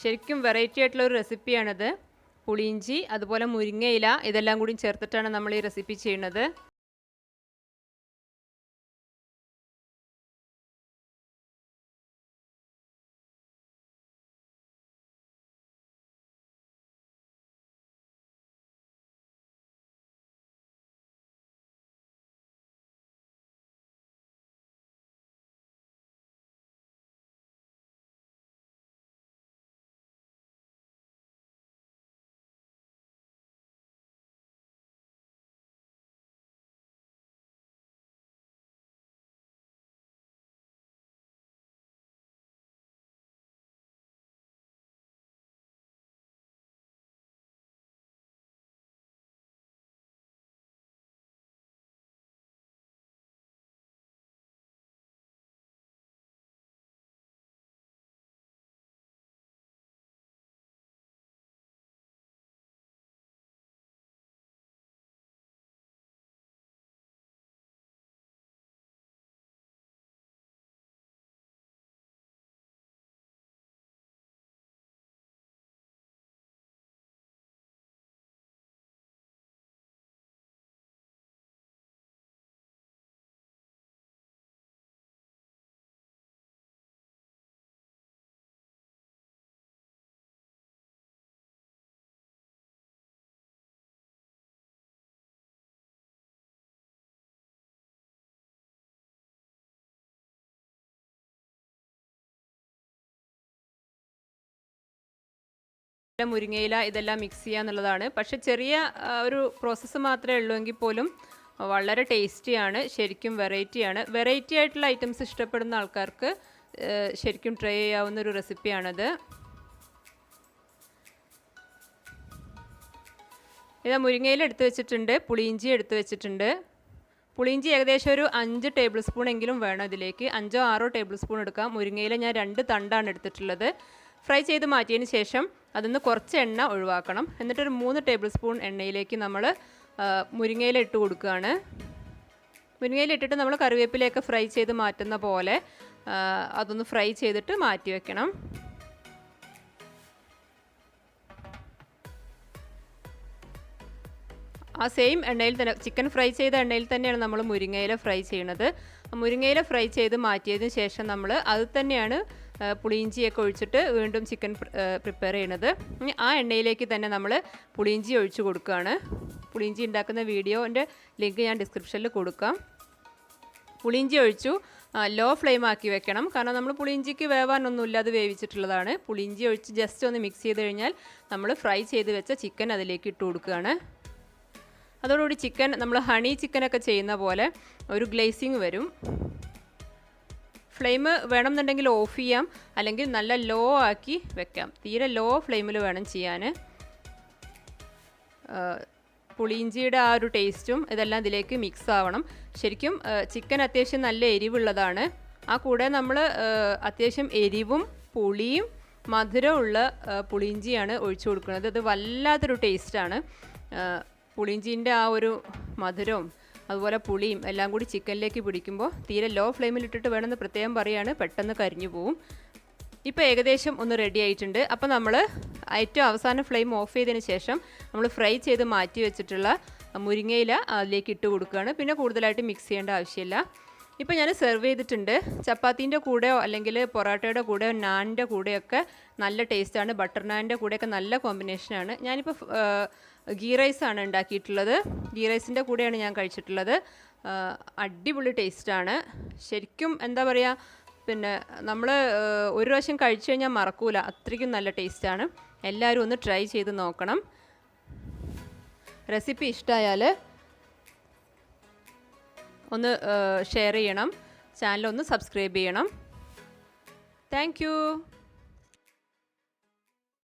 ശരിക്കും വെറൈറ്റി ആയിട്ടുള്ള ഒരു റെസിപ്പിയാണിത്. പുളിയിഞ്ചി അതുപോലെ മുരിങ്ങയില ഇതെല്ലാം കൂടി ചേർത്തിട്ടാണ് നമ്മൾ ഈ റെസിപ്പി ചെയ്യുന്നത്. മുരിങ്ങയില ഇതെല്ലാം മിക്സ് ചെയ്യുക എന്നുള്ളതാണ്. പക്ഷെ ചെറിയ ഒരു പ്രോസസ്സ് മാത്രമേ ഉള്ളൂ എങ്കിൽ പോലും വളരെ ടേസ്റ്റിയാണ്. ശരിക്കും വെറൈറ്റിയാണ്. വെറൈറ്റി ആയിട്ടുള്ള ഐറ്റംസ് ഇഷ്ടപ്പെടുന്ന ആൾക്കാർക്ക് ശരിക്കും ട്രൈ ചെയ്യാവുന്ന ഒരു റെസിപ്പിയാണത്. ഇതാ മുരിങ്ങയില എടുത്ത് വെച്ചിട്ടുണ്ട്, പുളിയിഞ്ചി എടുത്ത് വെച്ചിട്ടുണ്ട്. പുളിയിഞ്ചി ഏകദേശം ഒരു 5 ടേബിൾ സ്പൂൺ എങ്കിലും വേണം ഇതിലേക്ക്. 5 6 ടേബിൾ സ്പൂൺ എടുക്കാം. മുരിങ്ങയില ഞാൻ 2 തണ്ടാണ് എടുത്തിട്ടുള്ളത്. ഫ്രൈ ചെയ്ത് മാറ്റിയതിന് ശേഷം അതിൽ കുറച്ച് എണ്ണ ഒഴിവാക്കണം. എന്നിട്ടൊരു 3 ടേബിൾ സ്പൂൺ എണ്ണയിലേക്ക് നമ്മൾ മുരിങ്ങയില ഇട്ട് കൊടുക്കുകയാണ്. മുരിങ്ങയില ഇട്ടിട്ട് നമ്മൾ കറിവേപ്പിലയൊക്കെ ഫ്രൈ ചെയ്ത് മാറ്റുന്ന പോലെ അതൊന്ന് ഫ്രൈ ചെയ്തിട്ട് മാറ്റി വെക്കണം. ആ സെയിം എണ്ണയിൽ തന്നെ, ചിക്കൻ ഫ്രൈ ചെയ്ത എണ്ണയിൽ തന്നെയാണ് നമ്മൾ മുരിങ്ങയില ഫ്രൈ ചെയ്യണത്. മുരിങ്ങയില ഫ്രൈ ചെയ്ത് മാറ്റിയതിന് ശേഷം നമ്മൾ അത് തന്നെയാണ് പുളിയിഞ്ചിയൊക്കെ ഒഴിച്ചിട്ട് വീണ്ടും ചിക്കൻ പ്രിപ്പയർ ചെയ്യണത്. ആ എണ്ണയിലേക്ക് തന്നെ നമ്മൾ പുളിയിഞ്ചി ഒഴിച്ച് കൊടുക്കുകയാണ്. പുളിയിഞ്ചി ഉണ്ടാക്കുന്ന വീഡിയോൻ്റെ ലിങ്ക് ഞാൻ ഡിസ്ക്രിപ്ഷനിൽ കൊടുക്കാം. പുളിയിഞ്ചി ഒഴിച്ചു, ലോ ഫ്ലെയിം ആക്കി വെക്കണം. കാരണം നമ്മൾ പുളിയിഞ്ചിക്ക് വേവാനൊന്നുമില്ല, അത് വേവിച്ചിട്ടുള്ളതാണ്. പുളിയിഞ്ചി ഒഴിച്ച് ജസ്റ്റ് ഒന്ന് മിക്സ് ചെയ്ത് കഴിഞ്ഞാൽ നമ്മൾ ഫ്രൈ ചെയ്ത് വെച്ച ചിക്കൻ അതിലേക്ക് ഇട്ട് കൊടുക്കുകയാണ്. അതോടുകൂടി ചിക്കൻ നമ്മൾ ഹണി ചിക്കനൊക്കെ ചെയ്യുന്ന പോലെ ഒരു ഗ്ലേസിങ് വരും. ഫ്ലെയിം വേണമെന്നുണ്ടെങ്കിൽ ഓഫ് ചെയ്യാം, അല്ലെങ്കിൽ നല്ല ലോ ആക്കി വെക്കാം. തീരെ ലോ ഫ്ലെയിമിൽ വേണം ചെയ്യാൻ. പുളിയിഞ്ചിയുടെ ആ ഒരു ടേസ്റ്റും ഇതെല്ലാം ഇതിലേക്ക് മിക്സ് ആവണം. ശരിക്കും ചിക്കൻ അത്യാവശ്യം നല്ല എരിവുള്ളതാണ്. ആ കൂടെ നമ്മൾ അത്യാവശ്യം എരിവും പുളിയും മധുരമുള്ള പുളിയിഞ്ചിയാണ് ഒഴിച്ചു കൊടുക്കുന്നത്. അത് വല്ലാത്തൊരു ടേസ്റ്റാണ്. പുളിയിഞ്ചീൻ്റെ ആ ഒരു മധുരവും അതുപോലെ പുളിയും എല്ലാം കൂടി ചിക്കനിലേക്ക് പിടിക്കുമ്പോൾ തീരെ ലോ ഫ്ലെയിമിലിട്ടിട്ട് വേണമെന്ന് പ്രത്യേകം പറയുകയാണ്, പെട്ടെന്ന് കരിഞ്ഞു പോവും. ഇപ്പോൾ ഏകദേശം ഒന്ന് റെഡി ആയിട്ടുണ്ട്. അപ്പോൾ നമ്മൾ ഏറ്റവും അവസാനം ഫ്ലെയിം ഓഫ് ചെയ്തതിന് ശേഷം നമ്മൾ ഫ്രൈ ചെയ്ത് മാറ്റി വെച്ചിട്ടുള്ള മുരിങ്ങയില അതിലേക്ക് ഇട്ട് കൊടുക്കുകയാണ്. പിന്നെ കൂടുതലായിട്ട് മിക്സ് ചെയ്യേണ്ട ആവശ്യമില്ല. ഇപ്പോൾ ഞാൻ സെർവ് ചെയ്തിട്ടുണ്ട്. ചപ്പാത്തീൻ്റെ കൂടെയോ അല്ലെങ്കിൽ പൊറോട്ടയുടെ കൂടെയോ നാനിൻ്റെ കൂടെയൊക്കെ നല്ല ടേസ്റ്റാണ്. ബട്ടർ നാനിൻ്റെ കൂടെയൊക്കെ നല്ല കോമ്പിനേഷനാണ്. ഞാനിപ്പോൾ ഗീ റൈസാണ് ഉണ്ടാക്കിയിട്ടുള്ളത്. ഗീ റൈസിൻ്റെ കൂടെയാണ് ഞാൻ കഴിച്ചിട്ടുള്ളത്. അടിപൊളി ടേസ്റ്റാണ്. ശരിക്കും എന്താ പറയുക, പിന്നെ നമ്മൾ ഒരു പ്രാവശ്യം കഴിച്ചു കഴിഞ്ഞാൽ മറക്കൂല, അത്രയ്ക്കും നല്ല ടേസ്റ്റാണ്. എല്ലാവരും ഒന്ന് ട്രൈ ചെയ്ത് നോക്കണം. റെസിപ്പി ഇഷ്ടമായാൽ ഒന്ന് ഷെയർ ചെയ്യണം, ചാനൽ ഒന്ന് സബ്സ്ക്രൈബ് ചെയ്യണം. Thank you.